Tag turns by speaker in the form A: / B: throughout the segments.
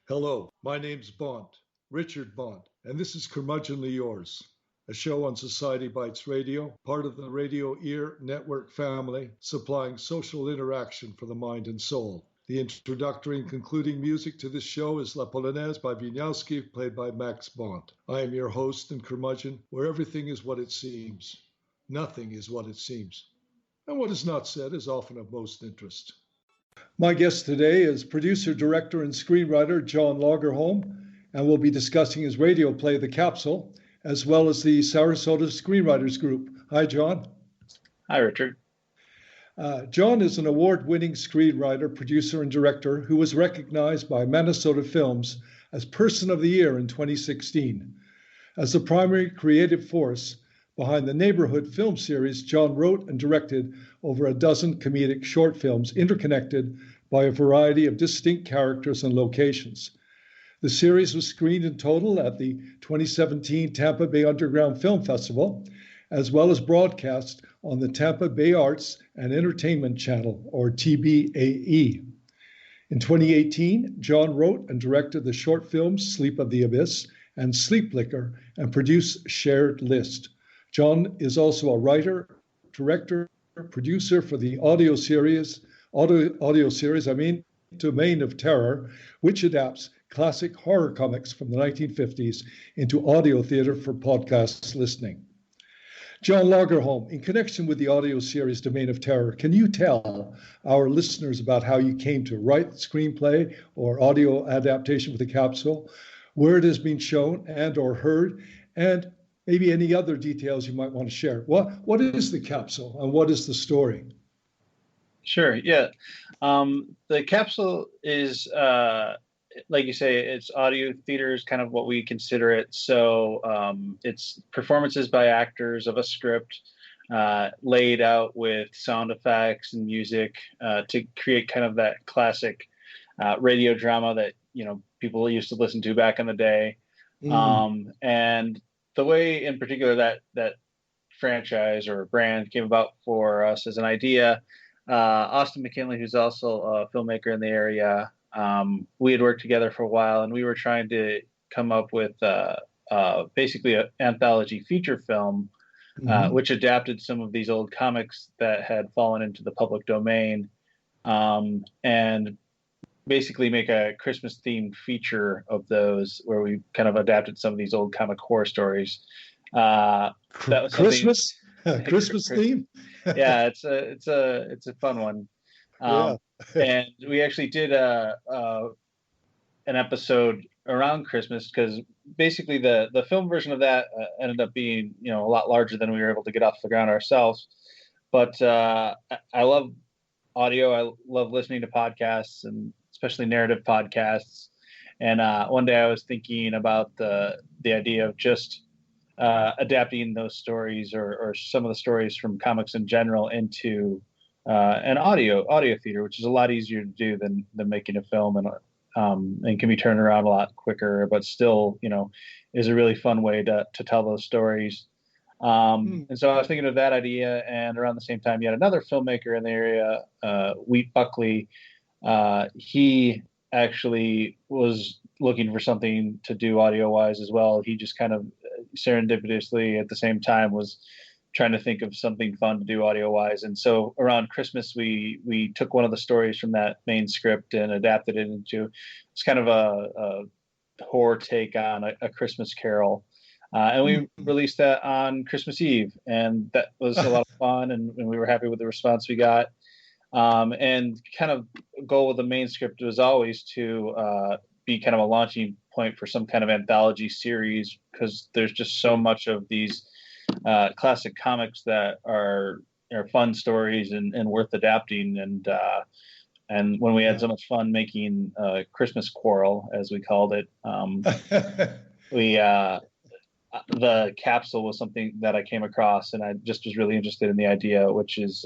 A: Hello, my name's Bond, Richard Bond, and this is Curmudgeonly Yours, a show on Society Bites Radio, part of the Radio Ear Network family, supplying social interaction for the mind and soul. The introductory and concluding music to this show is La Polonaise by Wieniawski, played by Max Bond. I am your host and curmudgeon, where everything is what it seems. Nothing is what it seems. And what is not said is often of most interest. My guest today is producer, director, and screenwriter John Lagerholm, and we'll be discussing his radio play, The Capsule, as well as the Sarasota Screenwriters Group. Hi, John.
B: Hi, Richard.
A: John is an award-winning screenwriter, producer, and director who was recognized by ManaSota Films as Person of the Year in 2016. As the primary creative force behind the Neighborhood film series, John wrote and directed over a dozen comedic short films interconnected by a variety of distinct characters and locations. The series was screened in total at the 2017 Tampa Bay Underground Film Festival, as well as broadcast on the Tampa Bay Arts and Entertainment Channel, or TBAE. In 2018, John wrote and directed the short films Sleep of the Abyss and Sleeplicker and produced Shared List. John is also a writer, director, producer for the audio series, Domain of Terror, which adapts classic horror comics from the 1950s into audio theater for podcast listening. John Lagerholm, in connection with the audio series Domain of Terror, can you tell our listeners about how you came to write the screenplay or audio adaptation for The Capsule, where it has been shown and or heard, and maybe any other details you might want to share? What is The Capsule and what is the story?
B: Sure, yeah. The Capsule is, like you say, it's audio theater is kind of what we consider it. So it's performances by actors of a script laid out with sound effects and music to create kind of that classic radio drama that, you know, people used to listen to back in the day. And the way in particular that franchise or brand came about for us as an idea, Austin McKinley, who's also a filmmaker in the area, we had worked together for a while, and we were trying to come up with basically an anthology feature film, which adapted some of these old comics that had fallen into the public domain, and basically make a Christmas themed feature of those, where we kind of adapted some of these old comic horror stories. That was
A: Christmas theme.
B: Yeah, it's a fun one. And we actually did an episode around Christmas, because basically the film version of that ended up being, you know, a lot larger than we were able to get off the ground ourselves. But I love audio. I love listening to podcasts, and especially narrative podcasts. And one day I was thinking about the idea of just adapting those stories or some of the stories from comics in general into an audio theater, which is a lot easier to do than making a film, and can be turned around a lot quicker, but still, you know, is a really fun way to tell those stories. And so I was thinking of that idea, and around the same time, you had another filmmaker in the area, Wheat Buckley. He actually was looking for something to do audio-wise as well. He just kind of serendipitously at the same time was trying to think of something fun to do audio-wise. And so around Christmas, we took one of the stories from that main script and adapted it into, it's kind of a horror take on a Christmas Carol. And we released that on Christmas Eve, and that was a lot of fun, and we were happy with the response we got. And kind of goal with the main script was always to be kind of a launching point for some kind of anthology series, because there's just so much of these classic comics that are fun stories and worth adapting. And when we had so much fun making Christmas Quarrel, as we called it, the capsule was something that I came across, and I just was really interested in the idea, which is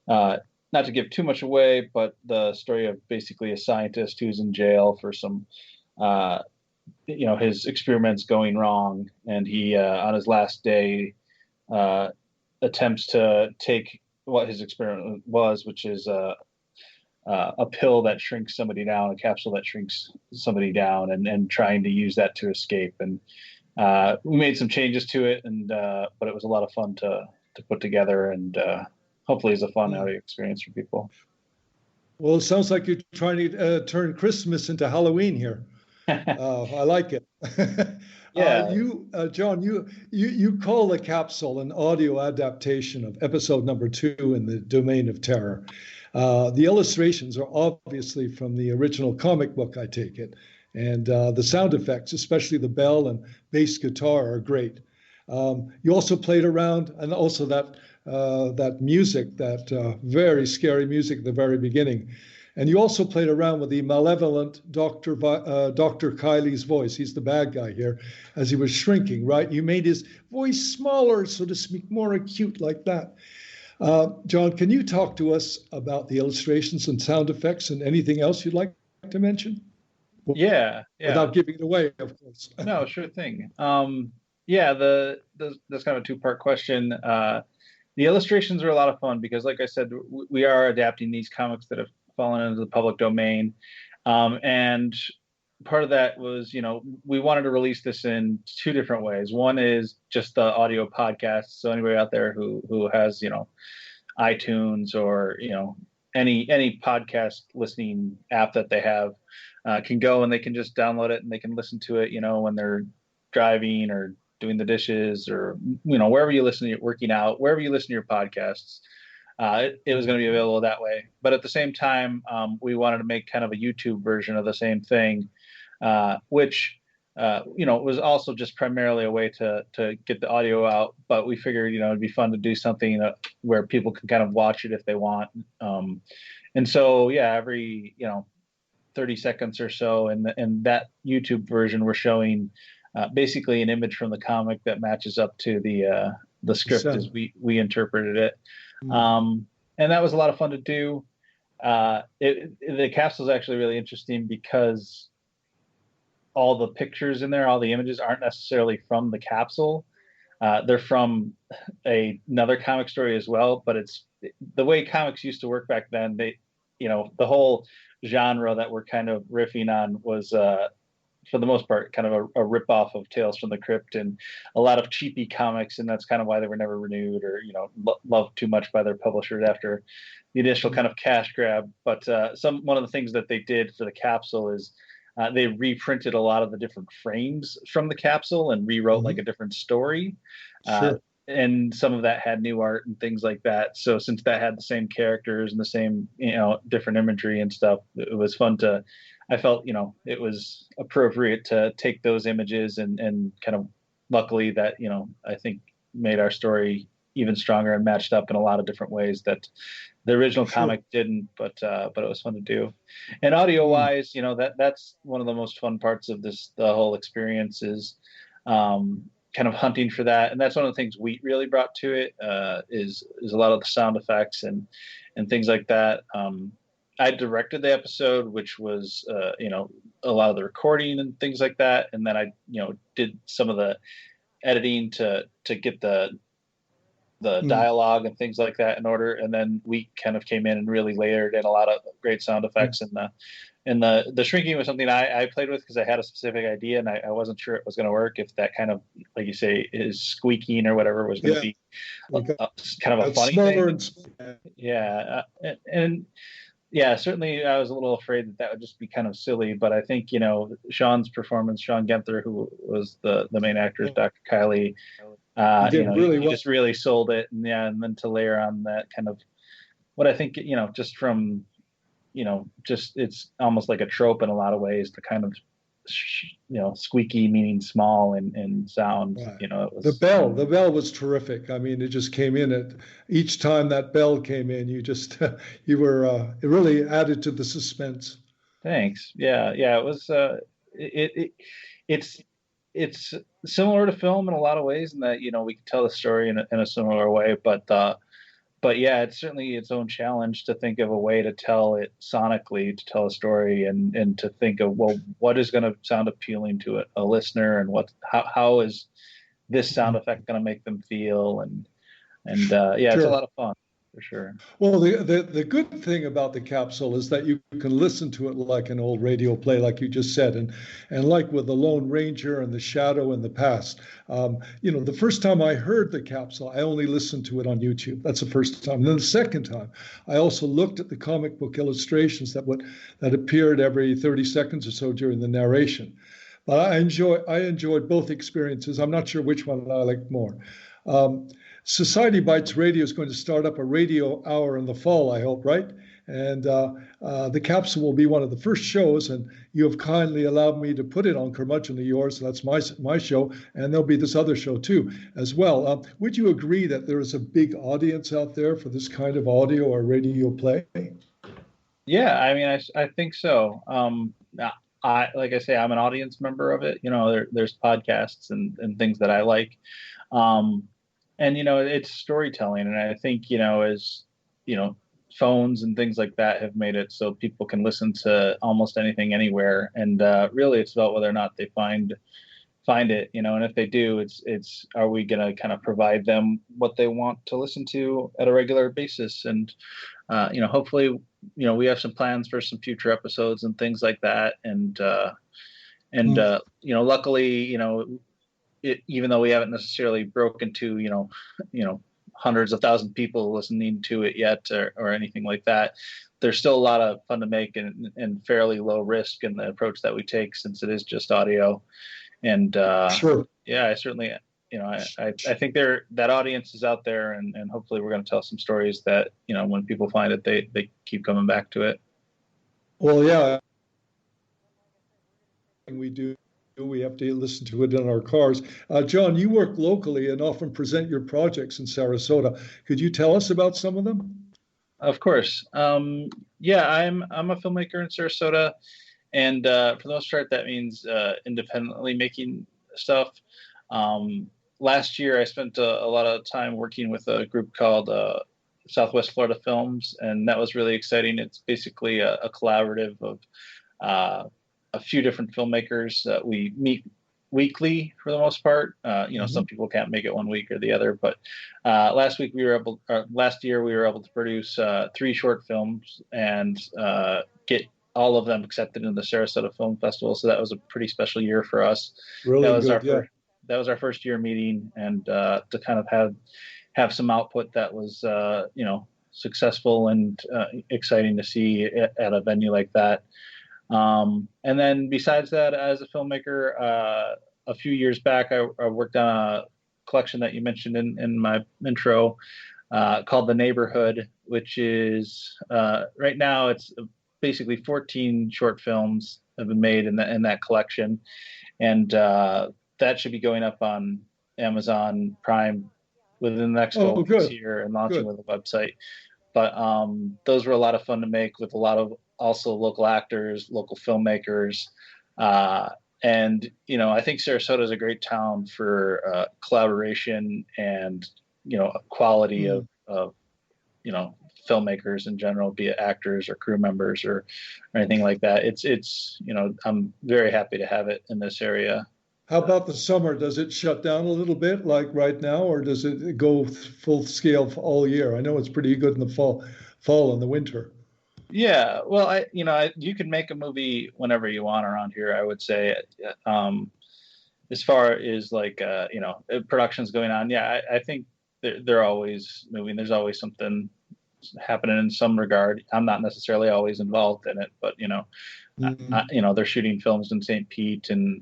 B: not to give too much away, but the story of basically a scientist who's in jail for some, his experiments going wrong, and he on his last day attempts to take what his experiment was, which is a pill that shrinks somebody down, a capsule that shrinks somebody down, and trying to use that to escape. And we made some changes to it, and but it was a lot of fun to put together, and hopefully it's a fun audio experience for people.
A: Well, it sounds like you're trying to turn Christmas into Halloween here. I like it.
B: Yeah.
A: John, you call the capsule an audio adaptation of episode number 2 in the Domain of Terror. The illustrations are obviously from the original comic book, I take it. And the sound effects, especially the bell and bass guitar, are great. You also played around, and also that music, that very scary music at the very beginning. And you also played around with the malevolent Dr. Kiley's voice. He's the bad guy here, as he was shrinking, right? You made his voice smaller, so to speak, more acute like that. John, can you talk to us about the illustrations and sound effects and anything else you'd like to mention?
B: Yeah.
A: Without giving it away, of course.
B: No, sure thing. That's kind of a two-part question. The illustrations are a lot of fun because, like I said, we are adapting these comics that have fallen into the public domain. And part of that was, we wanted to release this in 2 different ways. One is just the audio podcast. So anybody out there who has, iTunes or, any podcast listening app that they have can go and they can just download it and they can listen to it, when they're driving or doing the dishes or, wherever you listen to your working out, wherever you listen to your podcasts. It was going to be available that way. But at the same time, we wanted to make kind of a YouTube version of the same thing, which, was also just primarily a way to get the audio out. But we figured, it'd be fun to do something where people can kind of watch it if they want. And so, every, 30 seconds or so in that YouTube version, we're showing basically an image from the comic that matches up to the script as we interpreted it. And that was a lot of fun to do. The capsule is actually really interesting because all the pictures in there, all the images aren't necessarily from the capsule. They're from another comic story as well, but it's the way comics used to work back then. The whole genre that we're kind of riffing on was, for the most part, kind of a rip-off of Tales from the Crypt and a lot of cheapy comics, and that's kind of why they were never renewed or, loved too much by their publishers after the initial kind of cash grab. But one of the things that they did for the capsule is they reprinted a lot of the different frames from the capsule and rewrote like a different story. Sure. And some of that had new art and things like that. So since that had the same characters and the same, different imagery and stuff, it was fun I felt, it was appropriate to take those images and kind of luckily that, I think made our story even stronger and matched up in a lot of different ways that the original comic didn't, but it was fun to do. And audio wise, that's one of the most fun parts of the whole experience is kind of hunting for that. And that's one of the things Wheat really brought to it, is a lot of the sound effects and things like that. I directed the episode, which was, a lot of the recording and things like that. And then I, did some of the editing to get the dialogue and things like that in order. And then we kind of came in and really layered in a lot of great sound effects. And the shrinking was something I played with because I had a specific idea and I wasn't sure it was going to work. If that kind of, like you say, is squeaking or whatever was going to be kind of a funny thing. And certainly I was a little afraid that would just be kind of silly, but I think, Sean's performance, Sean Genther, who was the main actor, Dr. Kiley, he just really sold it. And then to layer on that kind of what I think, just from, it's almost like a trope in a lot of ways, the kind of, squeaky meaning small in sound.
A: Right.
B: It was,
A: the bell was terrific. I mean, it just came in at each time that bell came in, you just you were it really added to the suspense.
B: Thanks. Yeah, it was it's similar to film in a lot of ways, in that we can tell the story in a similar way, but yeah, it's certainly its own challenge to think of a way to tell it sonically, to tell a story, and to think of, well, what is going to sound appealing to a listener, and how is this sound effect going to make them feel, and yeah, it's a
A: Sure.
B: lot of fun for sure.
A: Well, the good thing about the capsule is that you can listen to it like an old radio play, like you just said, and like with the Lone Ranger and the Shadow in the past. The first time I heard the capsule, I only listened to it on YouTube. That's the first time. And then the second time, I also looked at the comic book illustrations that appeared every 30 seconds or so during the narration. But I enjoyed both experiences. I'm not sure which one I liked more. Um, Society Bites Radio is going to start up a radio hour in the fall, I hope, right? And the capsule will be one of the first shows, and you have kindly allowed me to put it on Curmudgeonly Yours. So that's my show, and there'll be this other show too, as well. Would you agree that there is a big audience out there for this kind of audio or radio play?
B: Yeah, I mean, I think so. Like I say, I'm an audience member of it. There's podcasts and things that I like. And it's storytelling, and I think as phones and things like that have made it so people can listen to almost anything anywhere, and really it's about whether or not they find it, and if they do, it's are we going to kind of provide them what they want to listen to at a regular basis, and hopefully we have some plans for some future episodes and things like that, and luckily even though we haven't necessarily broken to hundreds of thousands of people listening to it yet, or anything like that, there's still a lot of fun to make, and fairly low risk in the approach that we take, since it is just audio. And
A: Sure.
B: yeah, I certainly I think that audience is out there, and hopefully we're going to tell some stories that when people find it, they keep coming back to it.
A: Well, yeah, we have to listen to it in our cars. John, you work locally and often present your projects in Sarasota. Could you tell us about some of them?
B: Of course. Yeah, I'm a filmmaker in Sarasota, and for the most part, that means independently making stuff. Last year, I spent a lot of time working with a group called Southwest Florida Films, and that was really exciting. It's basically a collaborative of a few different filmmakers that we meet weekly for the most part. Some people can't make it one week or the other, but last year we were able to produce 3 short films and get all of them accepted in the Sarasota Film Festival. So that was a pretty special year for us.
A: Really
B: that was
A: good,
B: that was our first year meeting, and to kind of have some output that was successful and exciting to see at a venue like that. And then besides that, as a filmmaker, a few years back, I worked on a collection that you mentioned in my intro, called The Neighborhood, which is right now it's basically 14 short films have been made in that collection, and that should be going up on Amazon Prime within the next couple weeks here, and launching with a website. But those were a lot of fun to make, with a lot of also local actors, local filmmakers. And, I think Sarasota is a great town for collaboration and, quality of filmmakers in general, be it actors or crew members or anything like that. It's I'm very happy to have it in this area.
A: How about the summer? Does it shut down a little bit like right now, or does it go full scale all year? I know it's pretty good in the fall and the winter.
B: Yeah, well, you can make a movie whenever you want around here, I would say. As far as like, production's going on, yeah, I think they're always moving. There's always something happening in some regard. I'm not necessarily always involved in it, but they're shooting films in St. Pete, and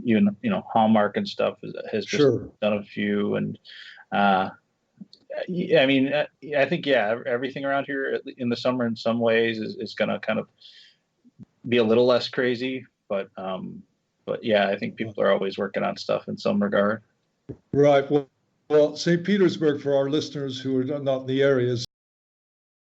B: even Hallmark and stuff has just done a few, and I mean, I think everything around here in the summer in some ways is going to kind of be a little less crazy, but yeah, I think people are always working on stuff in some regard.
A: Right. Well, St. Petersburg, for our listeners who are not in the area, is